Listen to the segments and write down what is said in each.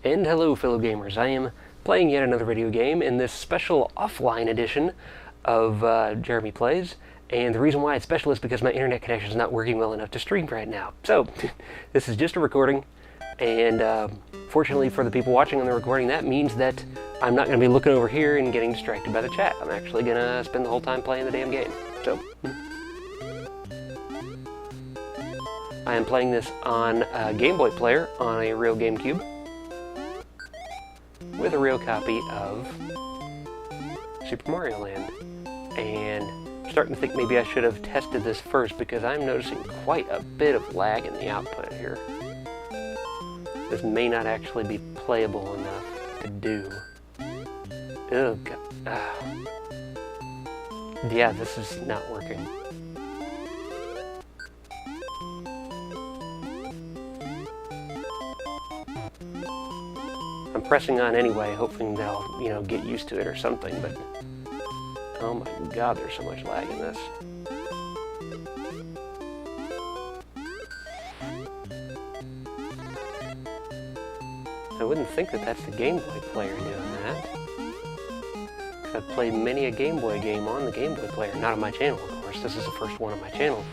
And hello fellow gamers, I am playing yet another video game in this special offline edition of Jeremy Plays, and the reason why it's special is because my internet connection is not working well enough to stream right now. So, this is just a recording, and fortunately for the people watching on the recording, that means that I'm not going to be looking over here and getting distracted by the chat. I'm actually going to spend the whole time playing the damn game. So, I am playing this on a Game Boy player on a real GameCube, with a real copy of Super Mario Land. And I'm starting to think maybe I should have tested this first because I'm noticing quite a bit of lag in the output here. This may not actually be playable enough to do. Oh god. Yeah, this is not working. I'm pressing on anyway, hoping that I'll, get used to it or something, but oh my god, there's so much lag in this. I wouldn't think that that's the Game Boy player doing that. I've played many a Game Boy game on the Game Boy player, not on my channel, of course. This is the first one on my channel.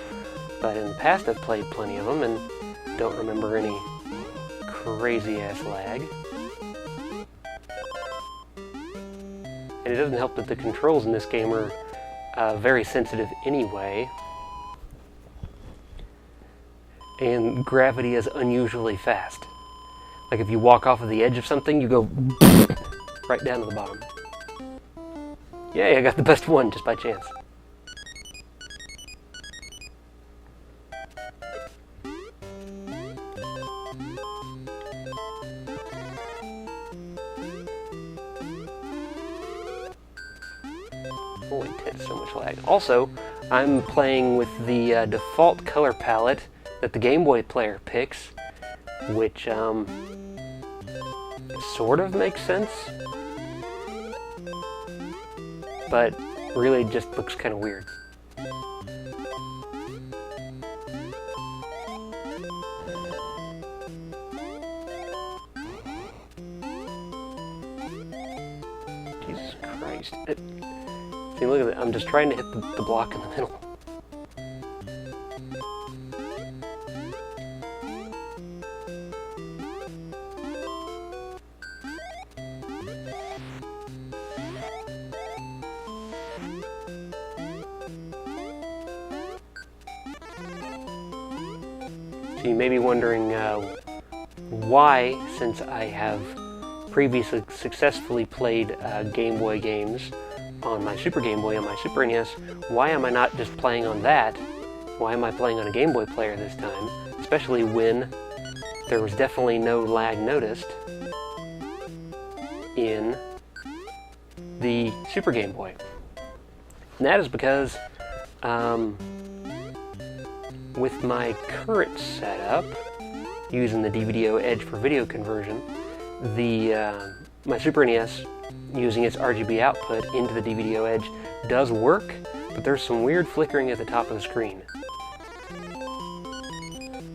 But in the past I've played plenty of them and don't remember any crazy-ass lag. And it doesn't help that the controls in this game are very sensitive anyway. And gravity is unusually fast. Like if you walk off of the edge of something, you go right down to the bottom. Yay, I got the best one just by chance. Holy tits, so much lag. Also, I'm playing with the default color palette that the Game Boy player picks, which sort of makes sense, but really just looks kind of weird. Jesus Christ. See, look at that. I'm just trying to hit the block in the middle. So you may be wondering why, since I have previously successfully played Game Boy games on my Super Game Boy, on my Super NES, why am I not just playing on that? Why am I playing on a Game Boy player this time? Especially when there was definitely no lag noticed in the Super Game Boy. And that is because with my current setup, using the DVD Edge for video conversion, my Super NES, using its RGB output into the DVD Edge, does work, but there's some weird flickering at the top of the screen.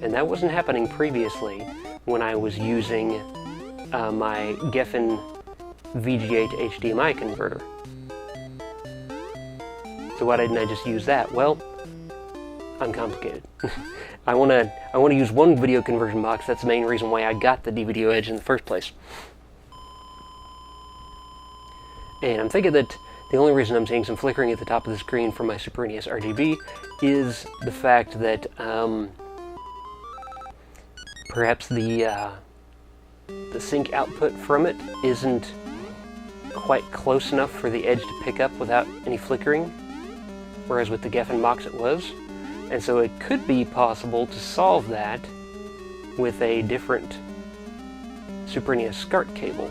And that wasn't happening previously when I was using my Geffen VGA to HDMI converter. So why didn't I just use that? Well, uncomplicated. I want to use one video conversion box. That's the main reason why I got the DVD Edge in the first place. And I'm thinking that the only reason I'm seeing some flickering at the top of the screen from my Super NES RGB is the fact that perhaps the sync output from it isn't quite close enough for the Edge to pick up without any flickering, whereas with the Geffen box it was. And so it could be possible to solve that with a different Super NES SCART cable.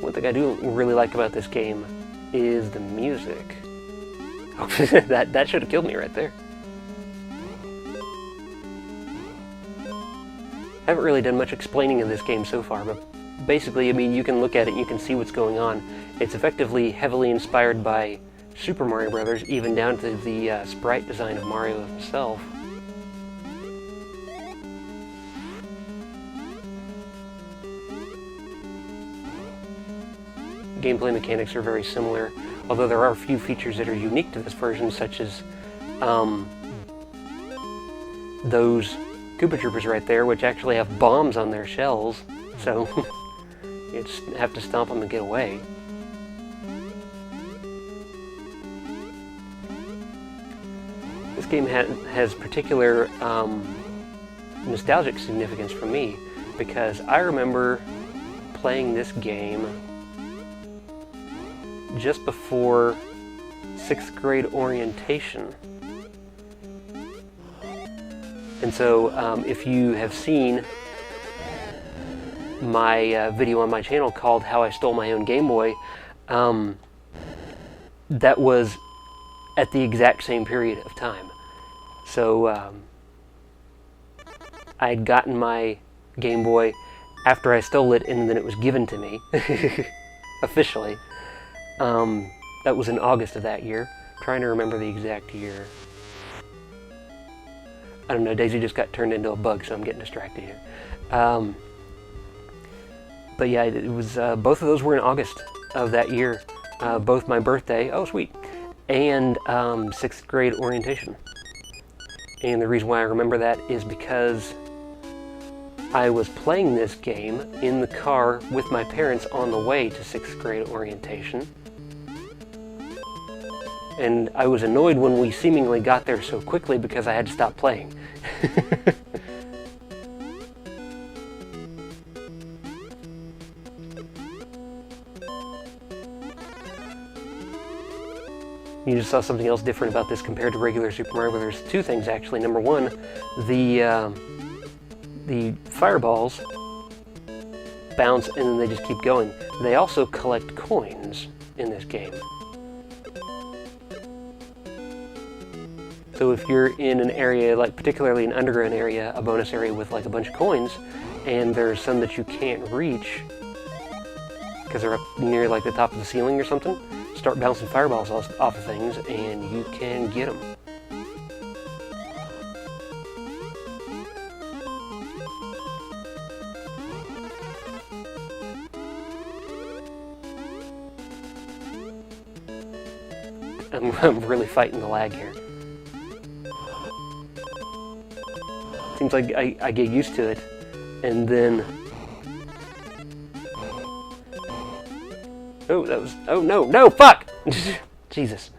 One thing I do really like about this game is the music. Oh, that should have killed me right there. I haven't really done much explaining of this game so far, but basically, I mean, you can look at it and you can see what's going on. It's effectively heavily inspired by Super Mario Brothers, even down to the sprite design of Mario himself. Gameplay mechanics are very similar, although there are a few features that are unique to this version, such as those Koopa Troopers right there, which actually have bombs on their shells, so you just have to stomp them and get away. This game has particular nostalgic significance for me, because I remember playing this game just before 6th grade orientation. And so if you have seen my video on my channel called How I Stole My Own Game Boy, that was at the exact same period of time. So I had gotten my Game Boy after I stole it, and then it was given to me officially. That was in August of that year. I'm trying to remember the exact year. I don't know, Daisy just got turned into a bug, so I'm getting distracted here. But yeah, it was both of those were in August of that year. Both my birthday, oh sweet, and 6th grade orientation. And the reason why I remember that is because I was playing this game in the car with my parents on the way to 6th grade orientation. And I was annoyed when we seemingly got there so quickly because I had to stop playing. You just saw something else different about this compared to regular Super Mario Brothers. Two things actually. Number one, the fireballs bounce and then they just keep going. They also collect coins in this game. So if you're in an area, like particularly an underground area, a bonus area with like a bunch of coins, and there's some that you can't reach because they're up near like the top of the ceiling or something, start bouncing fireballs off of things and you can get them. I'm really fighting the lag here. Seems like I get used to it, and then... Oh no, fuck! Jesus.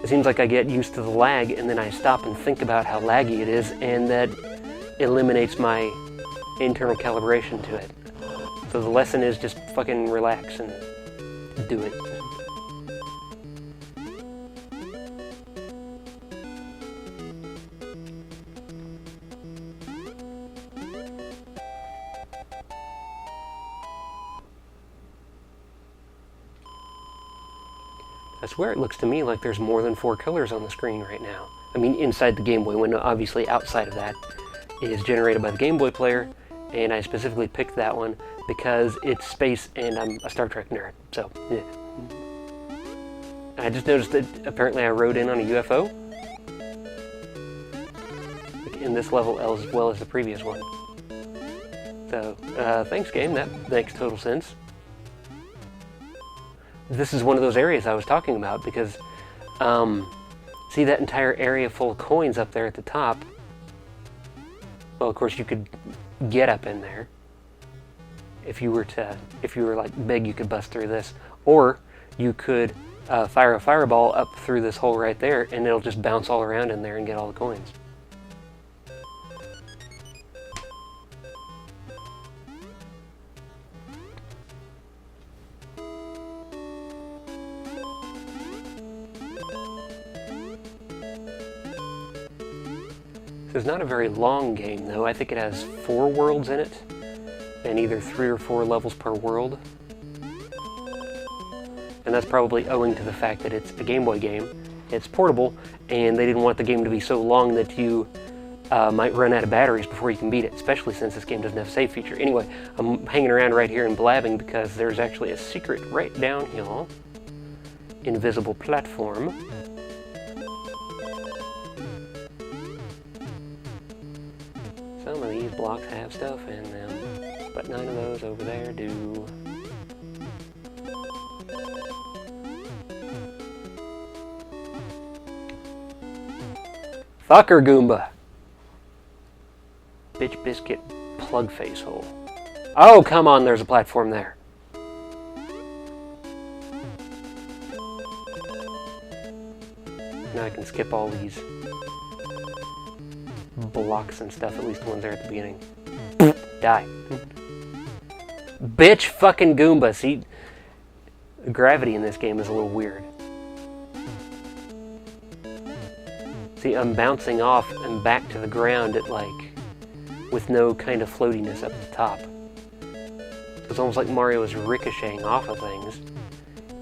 It seems like I get used to the lag, and then I stop and think about how laggy it is, and that eliminates my internal calibration to it. So the lesson is just fucking relax and do it. I swear it looks to me like there's more than 4 colors on the screen right now. I mean, inside the Game Boy window, obviously outside of that. It is generated by the Game Boy player, and I specifically picked that one because it's space and I'm a Star Trek nerd, so, yeah. I just noticed that apparently I rode in on a UFO. Like in this level as well as the previous one. So, thanks game, that makes total sense. This is one of those areas I was talking about because, see that entire area full of coins up there at the top? Well, of course you could get up in there. If you were like big, you could bust through this. Or you could fire a fireball up through this hole right there and it'll just bounce all around in there and get all the coins. It's not a very long game though. I think it has 4 worlds in it and either 3 or 4 levels per world. And that's probably owing to the fact that it's a Game Boy game, it's portable, and they didn't want the game to be so long that you might run out of batteries before you can beat it, especially since this game doesn't have a save feature. Anyway, I'm hanging around right here and blabbing because there's actually a secret right down here. Invisible platform. Some of these blocks have stuff in them, but none of those over there do. Fucker Goomba! Bitch biscuit plug face hole. Oh, come on, there's a platform there. Now I can skip all these blocks and stuff, at least the ones there at the beginning. Die. Bitch fucking Goomba. See, the gravity in this game is a little weird. See, I'm bouncing off and back to the ground at with no kind of floatiness up the top. It's almost like Mario is ricocheting off of things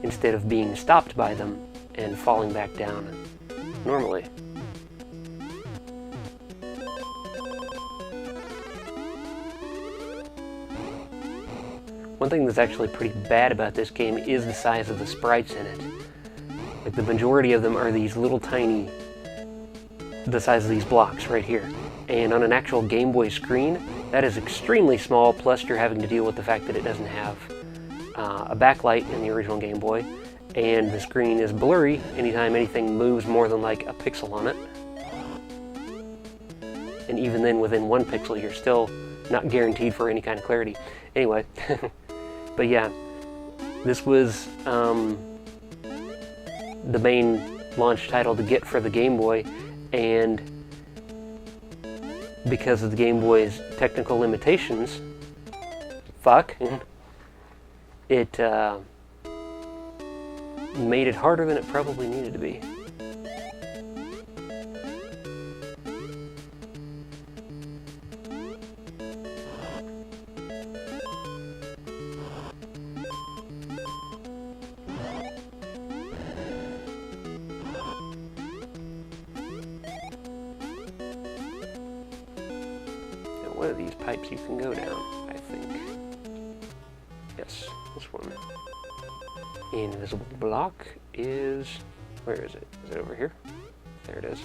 instead of being stopped by them and falling back down normally. One thing that's actually pretty bad about this game is the size of the sprites in it. The majority of them are these little tiny, the size of these blocks right here. And on an actual Game Boy screen, that is extremely small, plus you're having to deal with the fact that it doesn't have a backlight in the original Game Boy, and the screen is blurry anytime anything moves more than a pixel on it. And even then, within 1 pixel, you're still not guaranteed for any kind of clarity. Anyway, but yeah, this was the main launch title to get for the Game Boy, and because of the Game Boy's technical limitations, it made it harder than it probably needed to be. One of these pipes you can go down, I think. Yes, this one. Invisible block is... where is it? Is it over here? There it is.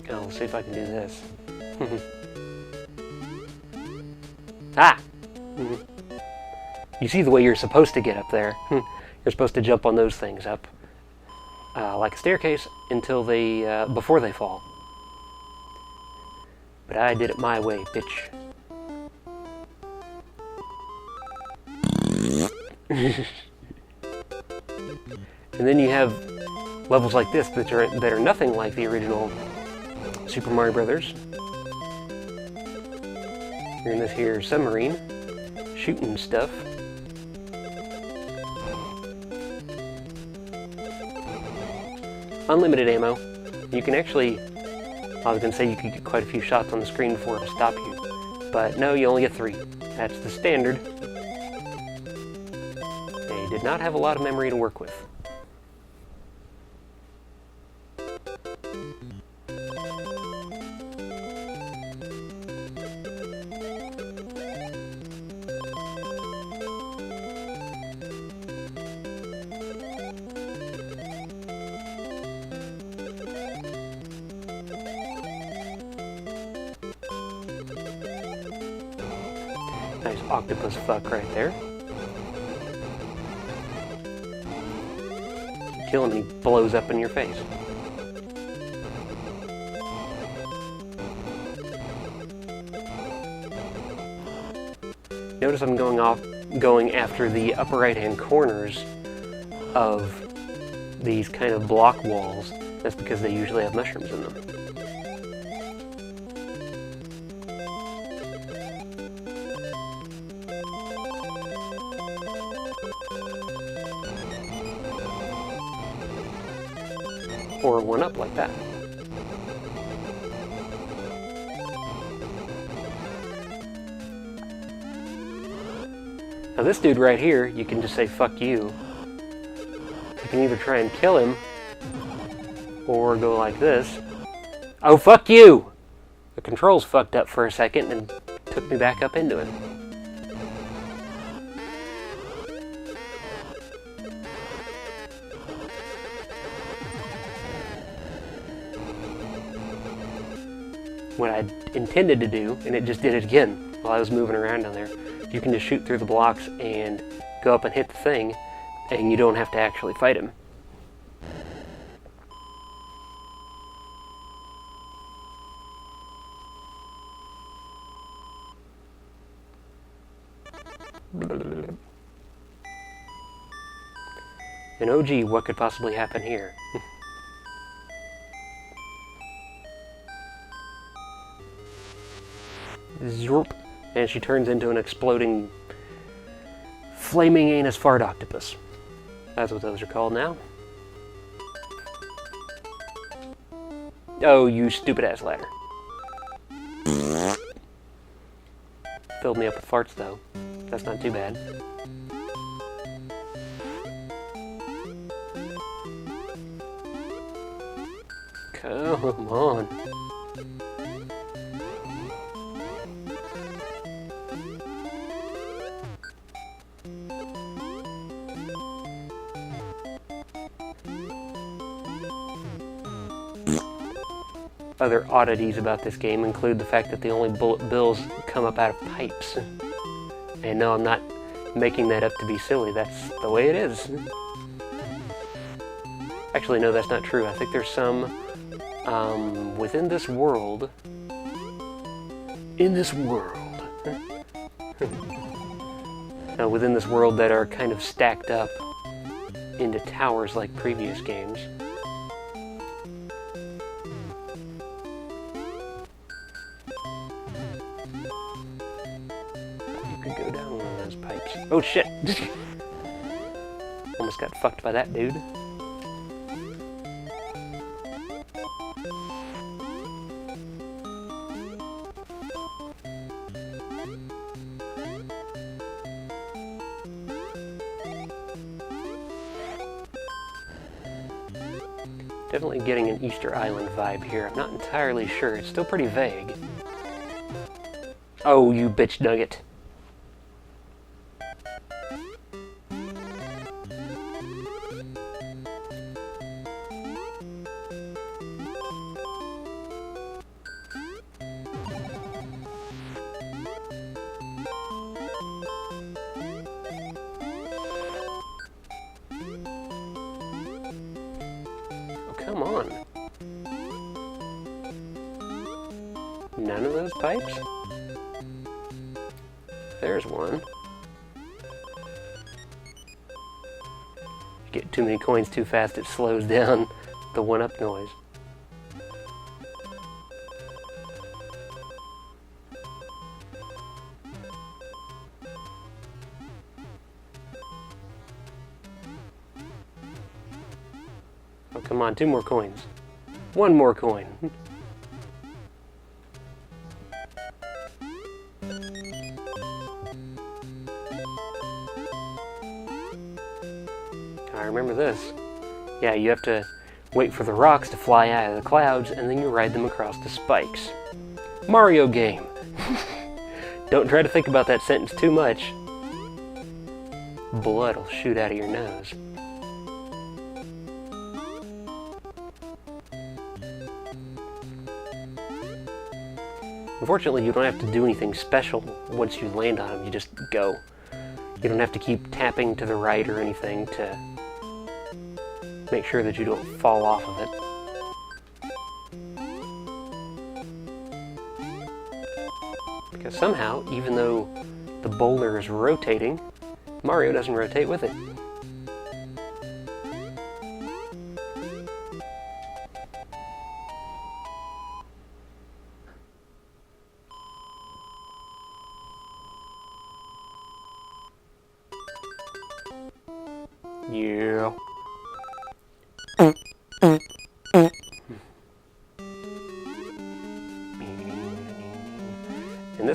I'll see if I can do this. Ah! You see the way you're supposed to get up there. You're supposed to jump on those things up. Like a staircase until they, before they fall. But I did it my way, bitch. And then you have levels like this that are nothing like the original Super Mario Brothers. You're in this here submarine, shooting stuff. Unlimited ammo. You can actually, I was going to say you could get quite a few shots on the screen before it'll stop you. But no, you only get 3. That's the standard. They did not have a lot of memory to work with. Nice octopus fuck right there. Kill him and he blows up in your face. Notice I'm going after the upper right hand corners of these kind of block walls. That's because they usually have mushrooms in them. Or one up like that. Now this dude right here, you can just say, fuck you. You can either try and kill him, or go like this. Oh, fuck you! The controls fucked up for a second and took me back up into it. What I intended to do, and it just did it again while I was moving around down there. You can just shoot through the blocks and go up and hit the thing, and you don't have to actually fight him. And oh gee, what could possibly happen here? Zorp. And she turns into an exploding flaming anus fart octopus. That's what those are called now. Oh, you stupid ass ladder. Filled me up with farts though. That's not too bad. Come on. Other oddities about this game include the fact that the only bullet bills come up out of pipes. And no, I'm not making that up to be silly. That's the way it is. Actually, no, that's not true. I think there's some within this world. In this world. Within this world that are kind of stacked up into towers like previous games. Go down one of those pipes. Oh shit! Almost got fucked by that dude. Definitely getting an Easter Island vibe here. I'm not entirely sure. It's still pretty vague. Oh, you bitch nugget. Come on. None of those pipes? There's one. You get too many coins too fast, it slows down the one-up noise. Oh, come on, 2 more coins. 1 more coin. I remember this. Yeah, you have to wait for the rocks to fly out of the clouds, and then you ride them across the spikes. Mario game. Don't try to think about that sentence too much. Blood will shoot out of your nose. Unfortunately, you don't have to do anything special once you land on them. You just go. You don't have to keep tapping to the right or anything to make sure that you don't fall off of it. Because somehow, even though the boulder is rotating, Mario doesn't rotate with it. Yeah.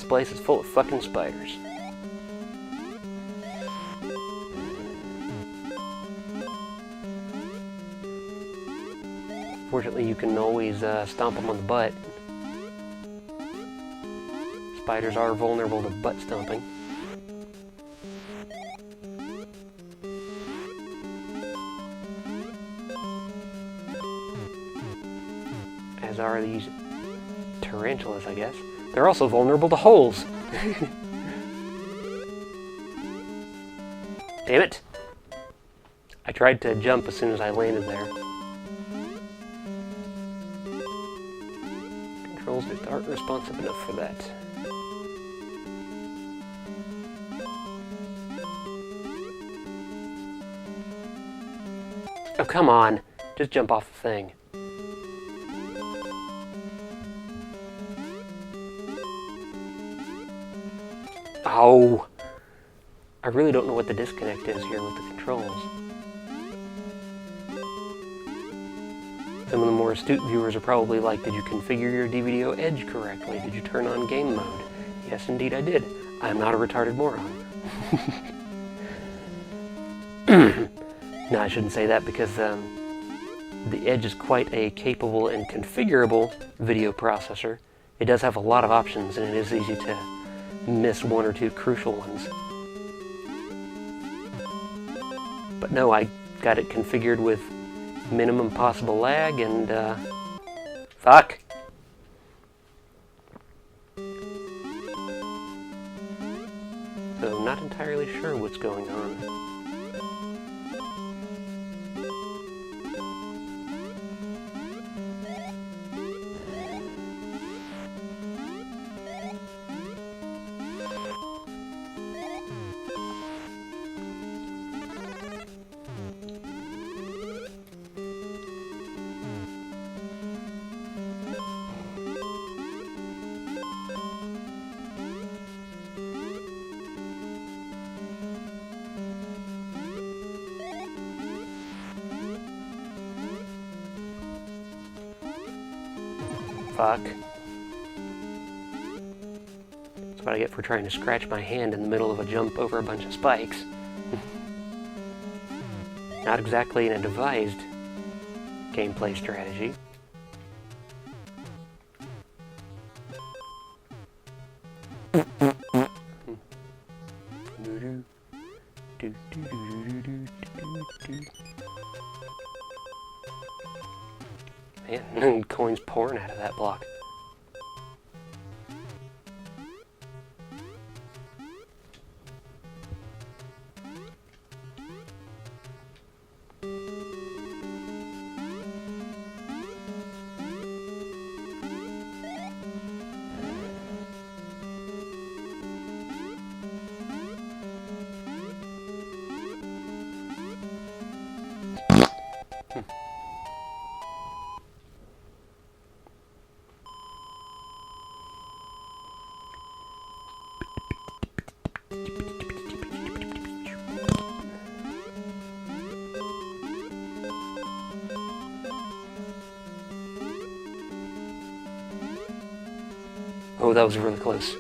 this place is full of fucking spiders. Fortunately, you can always stomp them on the butt. Spiders are vulnerable to butt stomping. As are these tarantulas, I guess. They're also vulnerable to holes. Damn it! I tried to jump as soon as I landed there. Controls just aren't responsive enough for that. Oh, come on! Just jump off the thing. Oh! I really don't know what the disconnect is here with the controls. Some of the more astute viewers are probably like, did you configure your DVDO edge correctly? Did you turn on game mode? Yes, indeed I did. I'm not a retarded moron. No, I shouldn't say that because the Edge is quite a capable and configurable video processor. It does have a lot of options and it is easy to miss one or two crucial ones. But no, I got it configured with minimum possible lag and fuck! So I'm not entirely sure what's going on. Fuck. That's what I get for trying to scratch my hand in the middle of a jump over a bunch of spikes. Not exactly an advised gameplay strategy. Man, coins pouring out of that block. Oh, that was really close.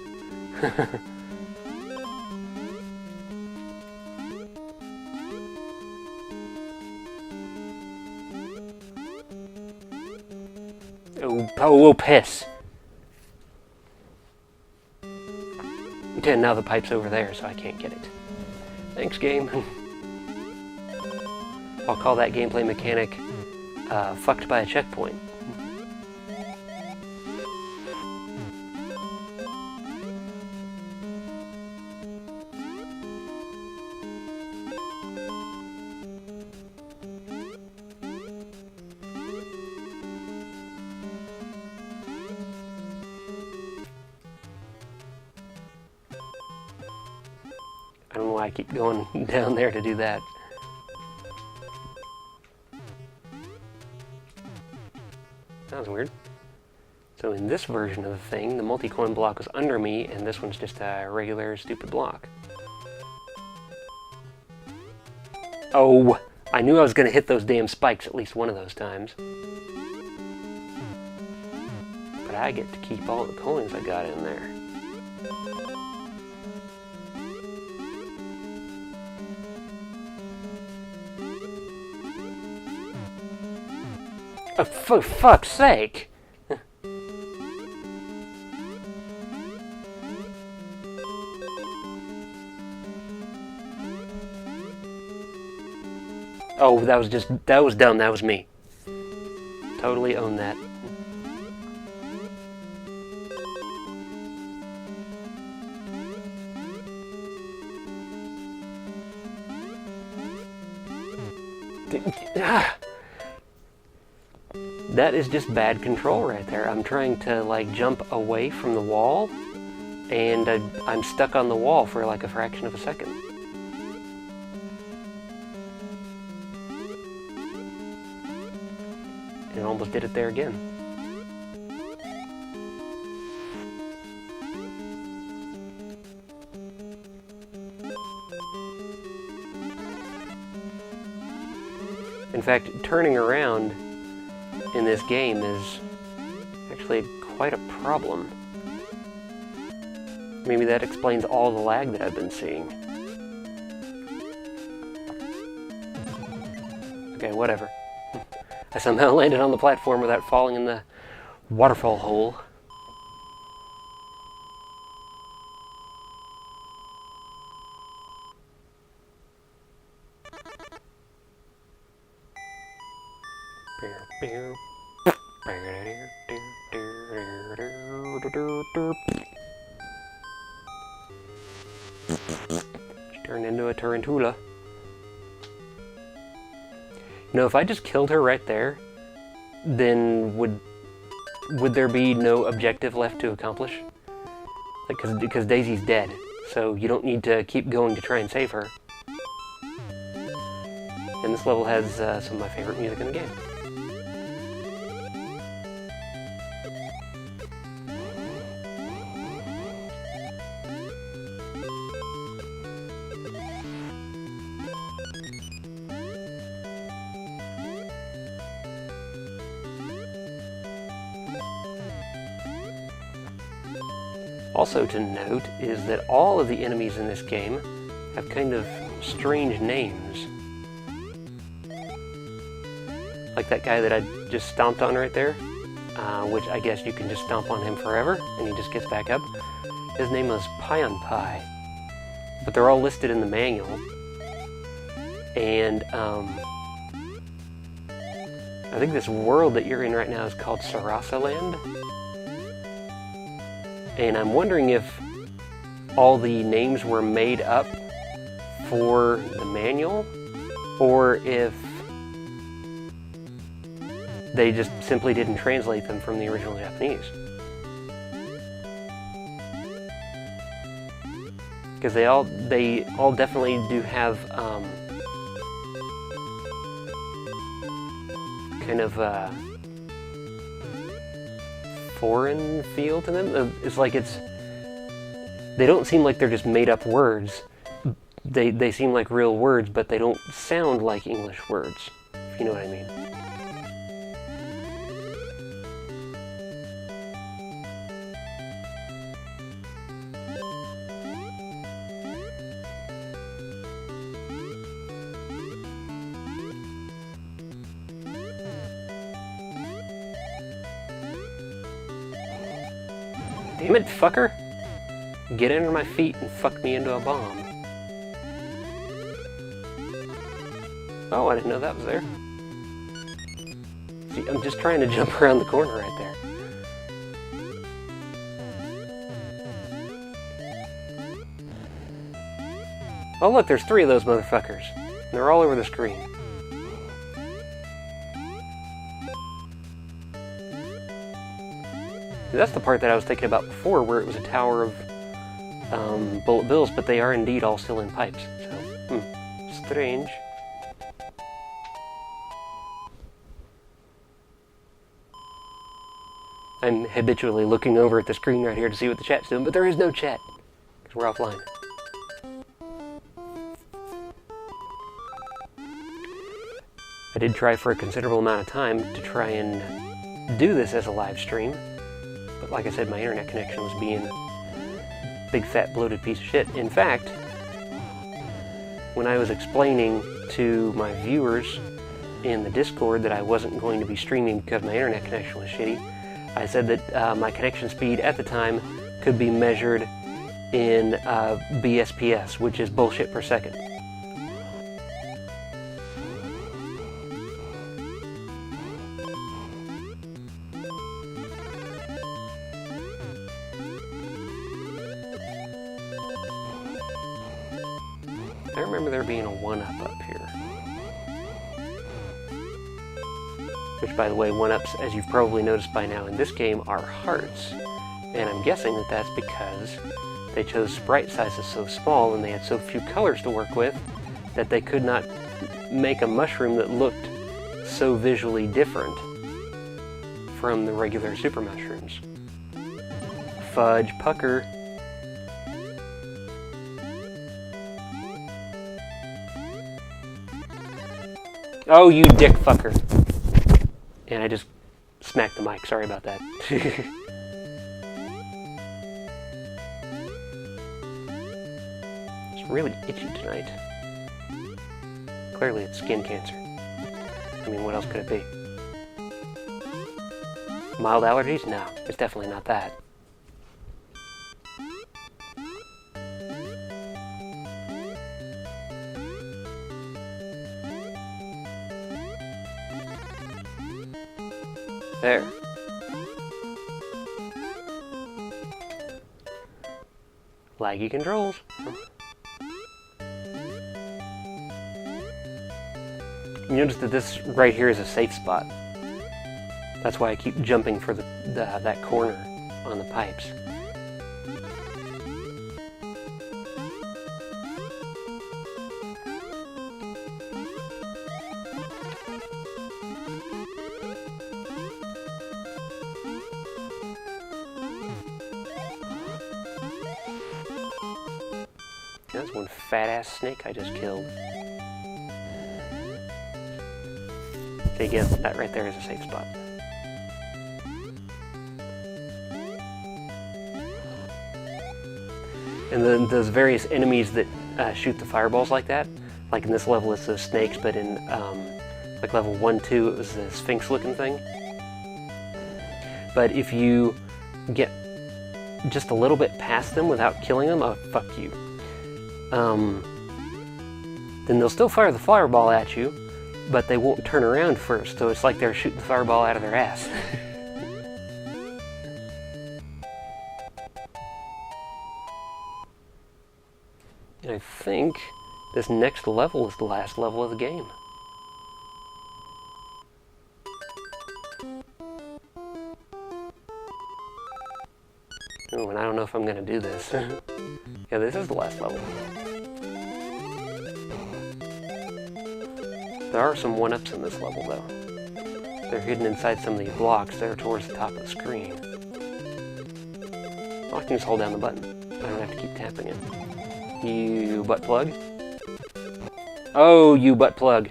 Oh, piss. Okay, now the pipe's over there, so I can't get it. Thanks, game. I'll call that gameplay mechanic fucked by a checkpoint. I don't know why I keep going down there to do that. That was weird. So in this version of the thing, the multi-coin block was under me, and this one's just a regular stupid block. Oh! I knew I was going to hit those damn spikes at least one of those times. But I get to keep all the coins I got in there. Oh, for fuck's sake! Oh, that was dumb, that was me. Totally own that. That is just bad control right there. I'm trying to, like, jump away from the wall, and I'm stuck on the wall for, like, a fraction of a second. And almost did it there again. In fact, turning around in this game is actually quite a problem. Maybe that explains all the lag that I've been seeing. Okay, whatever. I somehow landed on the platform without falling in the waterfall hole. She turned into a tarantula. You know, if I just killed her right there, then would there be no objective left to accomplish? Like, because Daisy's dead, so you don't need to keep going to try and save her. And this level has some of my favorite music in the game. Also to note is that all of the enemies in this game have kind of strange names. Like that guy that I just stomped on right there, which I guess you can just stomp on him forever and he just gets back up. His name was Pion Pie, but they're all listed in the manual. And I think this world that you're in right now is called Sarasa Land. And I'm wondering if all the names were made up for the manual, or if they just simply didn't translate them from the original Japanese. Because they all definitely do have kind of a foreign feel to them. It's like they don't seem like they're just made up words. They seem like real words, but they don't sound like English words, if you know what I mean. Damn it, fucker! Get under my feet and fuck me into a bomb. Oh, I didn't know that was there. See, I'm just trying to jump around the corner right there. Oh look, there's 3 of those motherfuckers. And they're all over the screen. That's the part that I was thinking about before, where it was a tower of bullet bills, but they are indeed all still in pipes. So, strange. I'm habitually looking over at the screen right here to see what the chat's doing, but there is no chat, because we're offline. I did try for a considerable amount of time to try and do this as a live stream, but like I said, my internet connection was being a big fat bloated piece of shit. In fact, when I was explaining to my viewers in the Discord that I wasn't going to be streaming because my internet connection was shitty. I said that my connection speed at the time could be measured in BSPS, which is bullshit per second. I remember there being a 1-up up here. Which, by the way, 1-ups, as you've probably noticed by now in this game, are hearts. And I'm guessing that that's because they chose sprite sizes so small and they had so few colors to work with that they could not make a mushroom that looked so visually different from the regular super mushrooms. Fudge pucker. Oh, you dick fucker. And I just smacked the mic. Sorry about that. It's really itchy tonight. Clearly it's skin cancer. I mean, what else could it be? Mild allergies? No, it's definitely not that. There. Laggy controls. You notice that this right here is a safe spot. That's why I keep jumping for that corner on the pipes. That's one fat-ass snake I just killed. See, again, that right there is a safe spot. And then those various enemies that shoot the fireballs like that, like in this level it's those snakes, but in like level 1, 2 it was the sphinx-looking thing. But if you get just a little bit past them without killing them, oh, fuck you. Then they'll still fire the fireball at you, but they won't turn around first, so it's like they're shooting the fireball out of their ass. And I think this next level is the last level of the game. Oh, and I don't know if I'm going to do this. Yeah, this is the last level. There are some 1-ups in this level, though. They're hidden inside some of these blocks there towards the top of the screen. Oh, I can just hold down the button. I don't have to keep tapping it. You butt plug. Oh, you butt plug.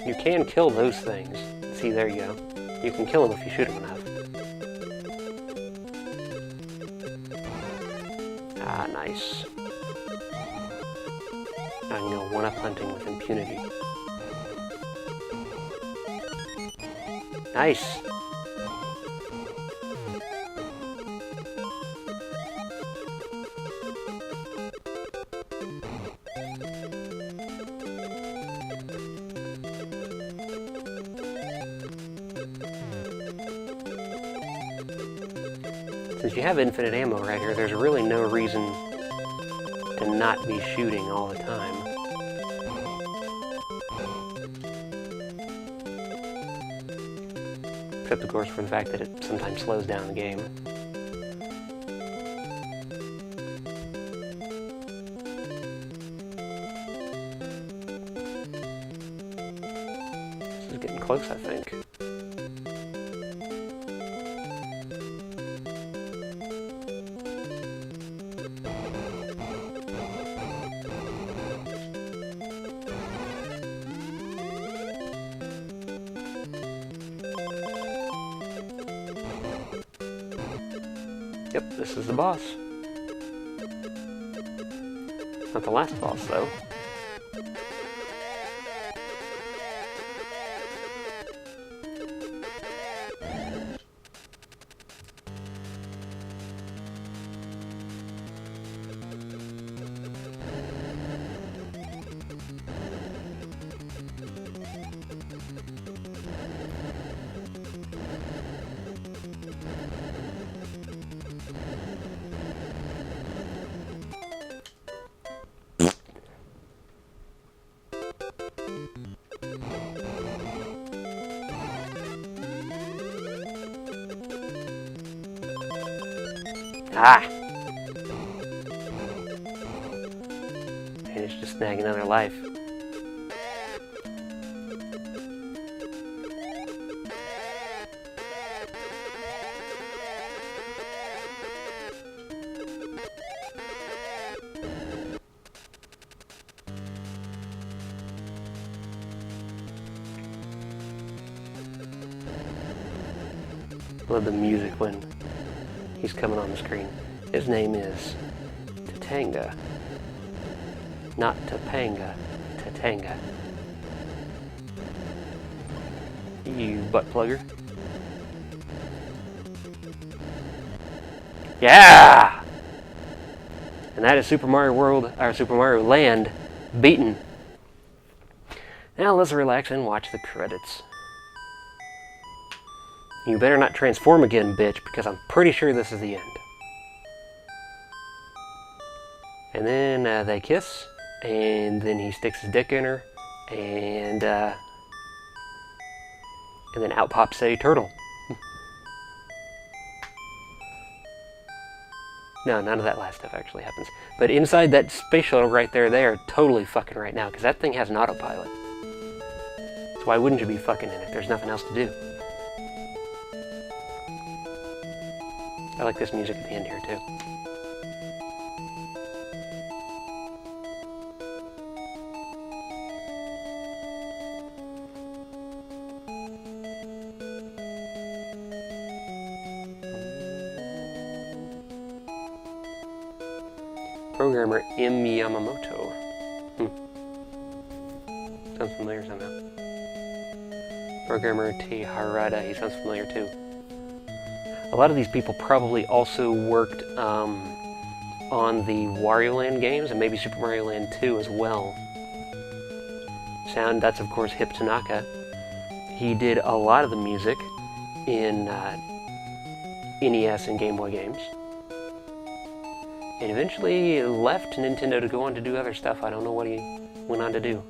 You can kill those things. See, there you go. You can kill them if you shoot them enough. Ah, nice. I can go 1-up hunting with impunity. Nice! Since you have infinite ammo right here, there's really no reason to not be shooting all the time. Except, of course, for the fact that it sometimes slows down the game. This is getting close, I think. Yep, this is the boss. Not the last boss, though. Ah! Managed to snag another life. Love the music when he's coming on the screen. His name is Tatanga. Not Topanga, Tatanga. You butt plugger. Yeah! And that is Super Mario World, or Super Mario Land, beaten. Now let's relax and watch the credits. You better not transform again, bitch, because I'm pretty sure this is the end. And then they kiss, and then he sticks his dick in her, and then out pops a turtle. No, none of that last stuff actually happens. But inside that space shuttle right there, they are totally fucking right now, because that thing has an autopilot. So why wouldn't you be fucking in it? There's nothing else to do. I like this music at the end here, too. Programmer M. Yamamoto. Sounds familiar somehow. Programmer T. Harada, he sounds familiar too. A lot of these people probably also worked on the Wario Land games and maybe Super Mario Land 2 as well. Sound, that's of course Hip Tanaka. He did a lot of the music in NES and Game Boy games. And eventually left Nintendo to go on to do other stuff. I don't know what he went on to do.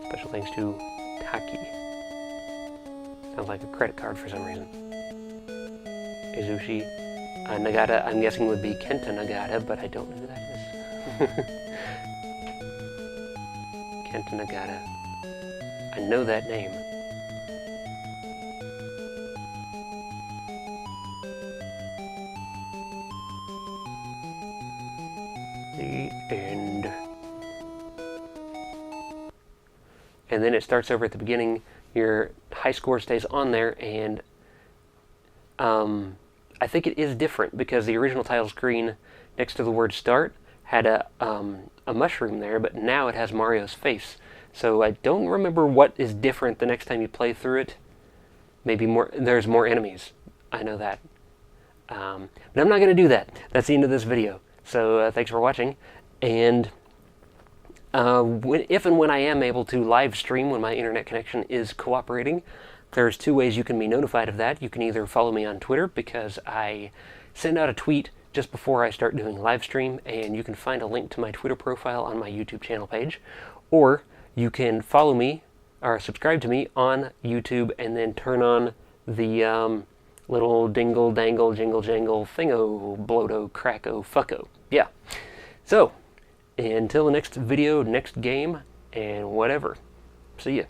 Special thanks to Taki. Sounds like a credit card for some reason. Izushi Nagata, I'm guessing would be Kenta Nagata, but I don't know who that is. Kenta Nagata. I know that name. The end. And then it starts over at the beginning. Your high score stays on there, and I think it is different because the original title screen next to the word start had a mushroom there, but now it has Mario's face. So I don't remember what is different the next time you play through it. Maybe there's more enemies. I know that. But I'm not going to do that. That's the end of this video. So thanks for watching, and if and when I am able to live stream when my internet connection is cooperating, there's two ways you can be notified of that. You can either follow me on Twitter, because I send out a tweet just before I start doing live stream, and you can find a link to my Twitter profile on my YouTube channel page, or you can follow me or subscribe to me on YouTube and then turn on the little dingle dangle jingle jangle thingo blodo cracko fucko. Yeah. So, until the next video, next game, and whatever. See ya.